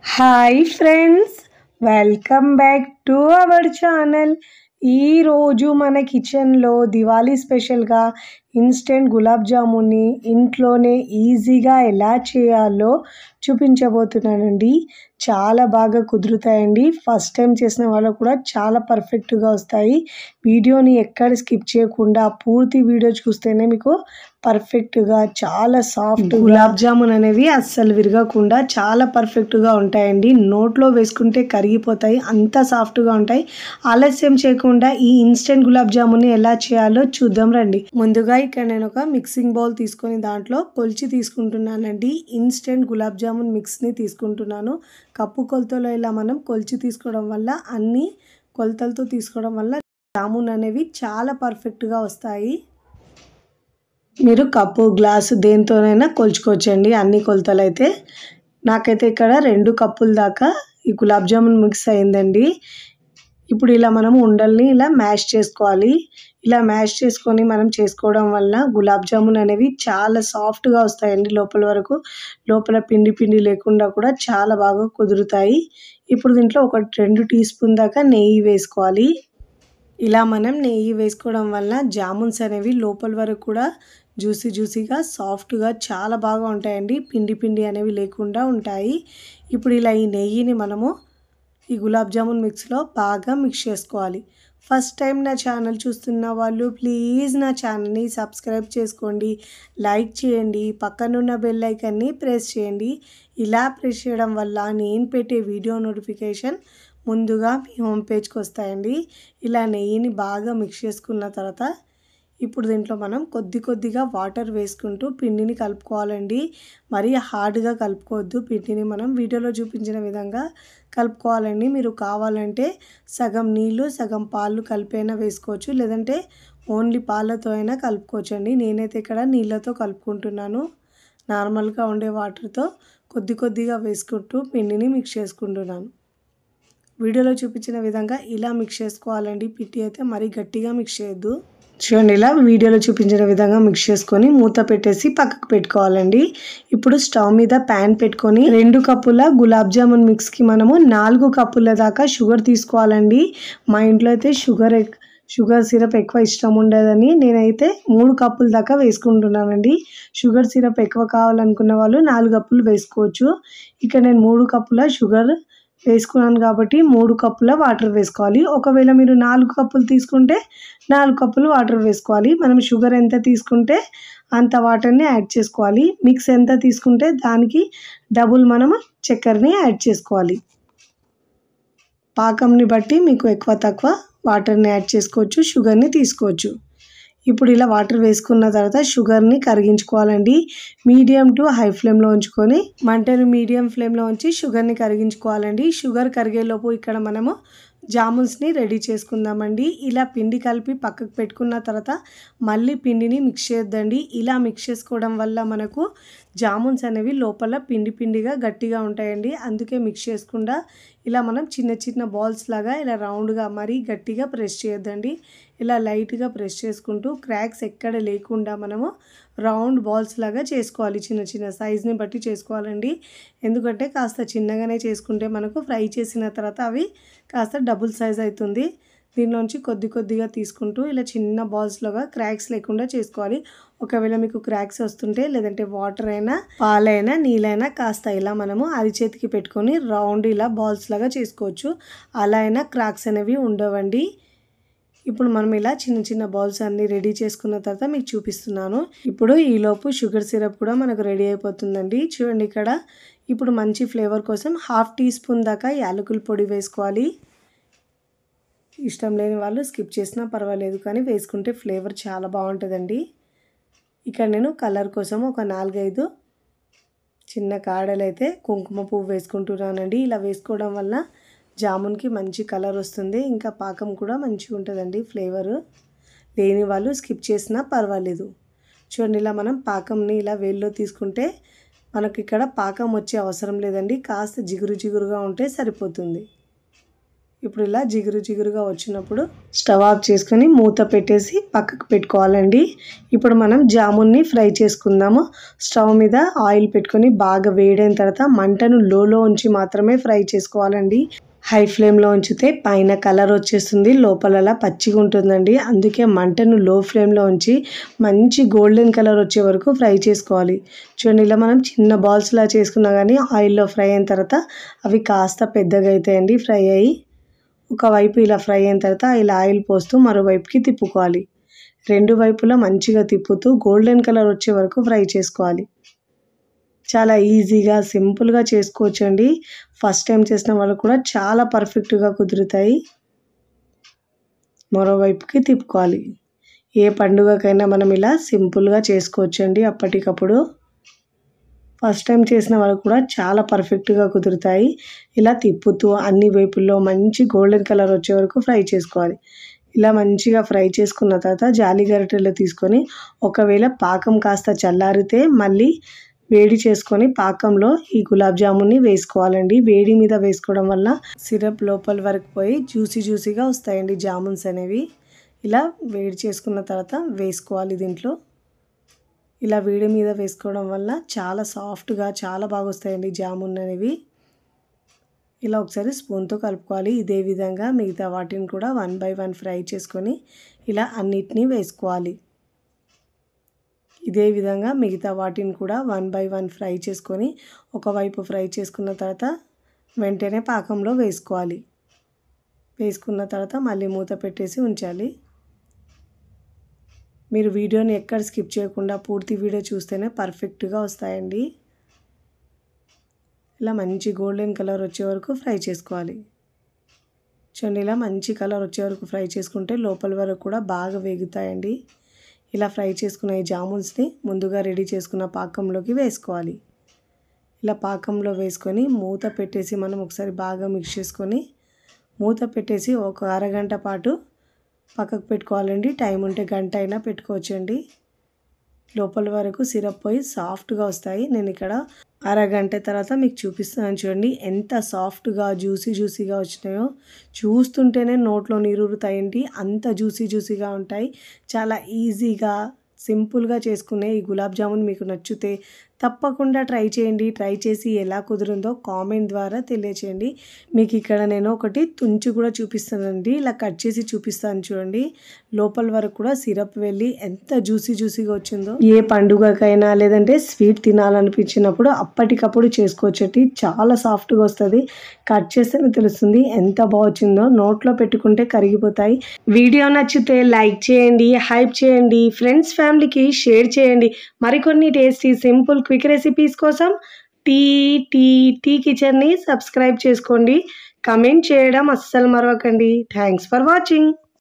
Hi friends, welcome back to our channel. ఈరోజు మన కిచెన్లో దివాళీ స్పెషల్గా ఇన్స్టెంట్ గులాబ్ జామున్ని ఇంట్లోనే ఈజీగా ఎలా చేయాలో చూపించబోతున్నానండి. చాలా బాగా కుదురుతాయండి. ఫస్ట్ టైం చేసిన వాళ్ళకు కూడా చాలా పర్ఫెక్ట్గా వస్తాయి. వీడియోని ఎక్కడ స్కిప్ చేయకుండా పూర్తి వీడియో చూస్తేనే మీకు పర్ఫెక్ట్గా చాలా సాఫ్ట్ గులాబ్ జామున్ అనేవి అస్సలు విరగకుండా చాలా పర్ఫెక్ట్గా ఉంటాయండి. నోట్లో వేసుకుంటే కరిగిపోతాయి, అంత సాఫ్ట్గా ఉంటాయి. ఆలస్యం చేయకుండా ఈ ఇన్స్టెంట్ గులాబ్ జామున్ని ఎలా చేయాలో చూద్దాం రండి. ముందుగా ఇక్కడ నేను ఒక మిక్సింగ్ బౌల్ తీసుకొని దాంట్లో కొలిచి తీసుకుంటున్నానండి. ఇన్స్టెంట్ గులాబ్ జామున్ మిక్స్ని తీసుకుంటున్నాను. కప్పు కొలతలో ఇలా మనం కొలిచి తీసుకోవడం వల్ల, అన్ని కొలతలతో తీసుకోవడం వల్ల జామున్ అనేవి చాలా పర్ఫెక్ట్గా వస్తాయి. మీరు కప్పు గ్లాసు దేనితోనైనా కొలుచుకోవచ్చండి అన్ని కొలతలు అయితే. నాకైతే ఇక్కడ 2 కప్పుల దాకా ఈ గులాబ్ జామున్ మిక్స్ అయిందండి. ఇప్పుడు ఇలా మనం ఉండల్ని ఇలా మ్యాష్ చేసుకోవాలి. ఇలా మ్యాష్ చేసుకొని మనం చేసుకోవడం వల్ల గులాబ్ జామున్ అనేవి చాలా సాఫ్ట్గా వస్తాయండి. లోపల పిండి లేకుండా కూడా చాలా బాగా కుదురుతాయి. ఇప్పుడు దీంట్లో ఒక 2 టీ స్పూన్ దాకా నెయ్యి వేసుకోవాలి. ఇలా మనం నెయ్యి వేసుకోవడం వల్ల జామున్స్ అనేవి లోపల వరకు కూడా జ్యూసీగా సాఫ్ట్గా చాలా బాగా ఉంటాయండి. పిండి అనేవి లేకుండా ఉంటాయి. ఇప్పుడు ఇలా ఈ నెయ్యిని మనము ఈ గులాబ్ జామున్ మిక్స్లో బాగా మిక్స్ చేసుకోవాలి. ఫస్ట్ టైం నా ఛానల్ చూస్తున్న వాళ్ళు ప్లీజ్ నా ఛానల్ని సబ్స్క్రైబ్ చేసుకోండి, లైక్ చేయండి, పక్కనున్న బెల్ ఐకాన్ని ప్రెస్ చేయండి. ఇలా ప్రెస్ చేయడం వల్ల నేను పెట్టే వీడియో నోటిఫికేషన్ ముందుగా మీ హోమ్ పేజ్కి వస్తాయండి. ఇలా నెయ్యిని బాగా మిక్స్ చేసుకున్న తర్వాత ఇప్పుడు దీంట్లో మనం కొద్దిగా వాటర్ వేసుకుంటూ పిండిని కలుపుకోవాలండి. మరీ హార్డ్గా కలుపుకోవద్దు. పిండిని మనం వీడియోలో చూపించిన విధంగా కలుపుకోవాలండి. మీరు కావాలంటే సగం నీళ్ళు సగం పాలు కలిపైనా వేసుకోవచ్చు, లేదంటే ఓన్లీ పాలతో అయినా కలుపుకోవచ్చు అండి. నేనైతే ఇక్కడ నీళ్ళతో కలుపుకుంటున్నాను. నార్మల్గా ఉండే వాటర్తో కొద్దిగా వేసుకుంటూ పిండిని మిక్స్ చేసుకుంటున్నాను. వీడియోలో చూపించిన విధంగా ఇలా మిక్స్ చేసుకోవాలండి. పిండి అయితే మరీ గట్టిగా మిక్స్ చేయొద్దు. చూడండి, ఇలా వీడియోలో చూపించిన విధంగా మిక్స్ చేసుకొని మూత పెట్టేసి పక్కకు పెట్టుకోవాలండి. ఇప్పుడు స్టవ్ మీద ప్యాన్ పెట్టుకొని 2 కప్పుల గులాబ్ జామున్ మిక్స్కి మనము 4 కప్పుల దాకా షుగర్ తీసుకోవాలండి. మా ఇంట్లో అయితే షుగర్ సిరప్ ఎక్కువ ఇష్టం ఉండదని నేనైతే 3 కప్పుల దాకా వేసుకుంటున్నానండి. షుగర్ సిరప్ ఎక్కువ కావాలనుకున్న వాళ్ళు 4 కప్పులు వేసుకోవచ్చు. ఇక్కడ నేను 3 కప్పుల షుగర్ వేసుకున్నాను కాబట్టి 3 కప్పుల వాటర్ వేసుకోవాలి. ఒకవేళ మీరు 4 కప్పులు తీసుకుంటే 4 కప్పులు వాటర్ వేసుకోవాలి. మనం షుగర్ ఎంత తీసుకుంటే అంత వాటర్ని యాడ్ చేసుకోవాలి. మిక్స్ ఎంత తీసుకుంటే దానికి డబుల్ మనము చక్కెరని యాడ్ చేసుకోవాలి. పాకంని బట్టి మీకు ఎక్కువ తక్కువ వాటర్ని యాడ్ చేసుకోవచ్చు, షుగర్ని తీసుకోవచ్చు. ఇప్పుడు ఇలా వాటర్ వేసుకున్న తర్వాత షుగర్ని కరిగించుకోవాలండి. మీడియం టు హై ఫ్లేమ్లో ఉంచుకొని మంటను మీడియం ఫ్లేమ్లో ఉంచి షుగర్ని కరిగించుకోవాలండి. షుగర్ కరిగేలోపు ఇక్కడ మనము జామున్స్ని రెడీ చేసుకుందామండి. ఇలా పిండి కలిపి పక్కకు పెట్టుకున్న తర్వాత మళ్ళీ పిండిని మిక్స్ చేయొద్దండి. ఇలా మిక్స్ చేసుకోవడం వల్ల మనకు జామున్స్ అనేవి లోపల పిండిగా గట్టిగా ఉంటాయండి. అందుకే మిక్స్ చేసుకుండా ఇలా మనం చిన్న బాల్స్ లాగా ఇలా రౌండ్గా మరీ గట్టిగా ప్రెస్ చేయొద్దండి. ఇలా లైట్గా ప్రెస్ చేసుకుంటూ క్రాక్స్ ఎక్కడ లేకుండా మనము రౌండ్ బాల్స్ లాగా చేసుకోవాలి. చిన్న సైజ్ని బట్టి చేసుకోవాలండి. ఎందుకంటే కాస్త చిన్నగానే చేసుకుంటే మనకు ఫ్రై చేసిన తర్వాత అవి కాస్త డబుల్ సైజ్ అవుతుంది. దీనిలోంచి కొద్దిగా తీసుకుంటూ ఇలా చిన్న బాల్స్లోగా క్రాక్స్ లేకుండా చేసుకోవాలి. ఒకవేళ మీకు క్రాక్స్ వస్తుంటే లేదంటే వాటర్ అయినా పాలైనా నీళ్ళైనా కాస్త ఇలా మనము అరిచేతికి పెట్టుకొని రౌండ్ ఇలా బాల్స్ లాగా చేసుకోవచ్చు. అలా అయినా క్రాక్స్ అనేవి ఉండవండి. ఇప్పుడు మనం ఇలా చిన్న బాల్స్ అన్నీ రెడీ చేసుకున్న తర్వాత మీకు చూపిస్తున్నాను. ఇప్పుడు ఈలోపు షుగర్ సిరప్ కూడా మనకు రెడీ అయిపోతుందండి. చూడండి, ఇక్కడ ఇప్పుడు మంచి ఫ్లేవర్ కోసం 1/2 టీ స్పూన్ దాకా యాలకుల పొడి వేసుకోవాలి. ఇష్టం లేని వాళ్ళు స్కిప్ చేసినా పర్వాలేదు, కానీ వేసుకుంటే ఫ్లేవర్ చాలా బాగుంటుందండి. ఇక్కడ నేను కలర్ కోసం ఒక 4-5 చిన్న కాడలైతే కుంకుమ పువ్వు వేసుకుంటున్నానండి. ఇలా వేసుకోవడం వల్ల జామున్కి మంచి కలర్ వస్తుంది, ఇంకా పాకం కూడా మంచిగా ఉంటుందండి. ఫ్లేవరు లేని వాళ్ళు స్కిప్ చేసినా పర్వాలేదు. చూడండి, ఇలా మనం పాకంని ఇలా వేల్లో తీసుకుంటే మనకి ఇక్కడ పాకం వచ్చే అవసరం లేదండి. కాస్త జిగురుగా ఉంటే సరిపోతుంది. ఇప్పుడు ఇలా జిగురుగా వచ్చినప్పుడు స్టవ్ ఆఫ్ చేసుకొని మూత పెట్టేసి పక్కకు పెట్టుకోవాలండి. ఇప్పుడు మనం జామున్ని ఫ్రై చేసుకుందాము. స్టవ్ మీద ఆయిల్ పెట్టుకొని బాగా వేడైన తర్వాత మంటను లోలో ఉంచి మాత్రమే ఫ్రై చేసుకోవాలండి. హై ఫ్లేమ్లో ఉంచితే పైన కలర్ వచ్చేస్తుంది, లోపల పచ్చిగా ఉంటుందండి. అందుకే మంటను లో ఫ్లేమ్లో ఉంచి మంచి గోల్డెన్ కలర్ వచ్చే వరకు ఫ్రై చేసుకోవాలి. చూడండి, ఇలా మనం చిన్న బాల్స్లా చేసుకున్నా కానీ ఆయిల్లో ఫ్రై అయిన తర్వాత అవి కాస్త పెద్దగా అవుతాయండి ఫ్రై అయ్యి. ఒకవైపు ఇలా ఫ్రై అయిన తర్వాత ఇలా ఆయిల్ పోస్తూ మరోవైపుకి తిప్పుకోవాలి. రెండు వైపులా మంచిగా తిప్పుతూ గోల్డెన్ కలర్ వచ్చే వరకు ఫ్రై చేసుకోవాలి. చాలా ఈజీగా సింపుల్గా చేసుకోవచ్చండి. ఫస్ట్ టైం చేసిన వాళ్ళు కూడా చాలా పర్ఫెక్ట్గా కుదురుతాయి. మరోవైపుకి తిప్పుకోవాలి. ఏ పండుగకైనా మనం ఇలా సింపుల్గా చేసుకోవచ్చండి అప్పటికప్పుడు. ఫస్ట్ టైం చేసిన వాళ్ళు కూడా చాలా పర్ఫెక్ట్గా కుదురుతాయి. ఇలా తిప్పుతూ అన్ని వైపుల్లో మంచి గోల్డెన్ కలర్ వచ్చే వరకు ఫ్రై చేసుకోవాలి. ఇలా మంచిగా ఫ్రై చేసుకున్న తర్వాత జాలి గరిటెలో తీసుకొని ఒకవేళ పాకం కాస్త చల్లారితే మళ్ళీ వేడి చేసుకొని పాకంలో ఈ గులాబ్ జామున్ని వేసుకోవాలండి. వేడి మీద వేసుకోవడం వల్ల సిరప్ లోపల వరకు పోయి జ్యూసీగా వస్తాయండి జామున్స్ అనేవి. ఇలా వేడి చేసుకున్న తర్వాత వేసుకోవాలి దీంట్లో. ఇలా వేడి మీద వేసుకోవడం వల్ల చాలా సాఫ్ట్గా చాలా బాగా వస్తాయండి జామున్ అనేవి. ఇలా ఒకసారి స్పూన్తో కలుపుకోవాలి. ఇదే విధంగా మిగతా వాటిని కూడా 1 by 1 ఫ్రై చేసుకొని ఇలా అన్నిటినీ వేసుకోవాలి. ఇదే విధంగా మిగతా వాటిని కూడా 1 by 1 ఫ్రై చేసుకొని ఒకవైపు ఫ్రై చేసుకున్న తర్వాత వెంటనే పాకంలో వేసుకోవాలి. వేసుకున్న తర్వాత మళ్ళీ మూత పెట్టేసి ఉంచాలి. మీరు వీడియోని ఎక్కడ స్కిప్ చేయకుండా పూర్తి వీడియో చూస్తేనే పర్ఫెక్ట్గా వస్తాయండి. ఇలా మంచి గోల్డెన్ కలర్ వచ్చే వరకు ఫ్రై చేసుకోవాలి. చూడండి, ఇలా మంచి కలర్ వచ్చే వరకు ఫ్రై చేసుకుంటే లోపల వరకు కూడా బాగా వేగుతాయండి. ఇలా ఫ్రై చేసుకున్న ఈ జామున్స్ని ముందుగా రెడీ చేసుకున్న పాకంలోకి వేసుకోవాలి. ఇలా పాకంలో వేసుకొని మూత పెట్టేసి మనం ఒకసారి బాగా మిక్స్ చేసుకొని మూత పెట్టేసి ఒక అరగంట పాటు పక్కకు పెట్టుకోవాలండి. టైం ఉంటే గంట అయినా పెట్టుకోవచ్చండి. లోపల వరకు సిరప్ పోయి సాఫ్ట్గా వస్తాయి. నేను ఇక్కడ అరగంట తర్వాత మీకు చూపిస్తున్నాను. చూడండి ఎంత సాఫ్ట్గా జ్యూసీగా వచ్చినాయో. చూస్తుంటేనే నోట్లో నీరూరుతాయండి, అంత జ్యూసీగా ఉంటాయి. చాలా ఈజీగా సింపుల్గా చేసుకునే ఈ గులాబ్ జామున్ మీకు నచ్చితే తప్పకుండా ట్రై చేయండి. ట్రై చేసి ఎలా కుదిరిందో కామెంట్ ద్వారా తెలియచేయండి. మీకు ఇక్కడ నేను ఒకటి తుంచి కూడా చూపిస్తానండి. ఇలా కట్ చేసి చూపిస్తాను చూడండి. లోపల వరకు కూడా సిరప్ వెళ్ళి ఎంత జ్యూసీగా వచ్చిందో. ఏ పండుగకైనా లేదంటే స్వీట్ తినాలనిపించినప్పుడు అప్పటికప్పుడు చేసుకోవచ్చండి. చాలా సాఫ్ట్గా వస్తుంది. కట్ చేస్తేనే తెలుస్తుంది ఎంత బాగా వచ్చిందో. నోట్లో పెట్టుకుంటే కరిగిపోతాయి. వీడియో నచ్చితే లైక్ చేయండి, హైప్ చేయండి, ఫ్రెండ్స్ ఫ్యామిలీకి షేర్ చేయండి. మరికొన్ని టేస్టీ సింపుల్ క్విక్ రెసిపీస్ కోసం టీ కిచెన్ని సబ్స్క్రైబ్ చేసుకోండి. కమెంట్ చేయడం అస్సలు మరవకండి. Thanks for watching.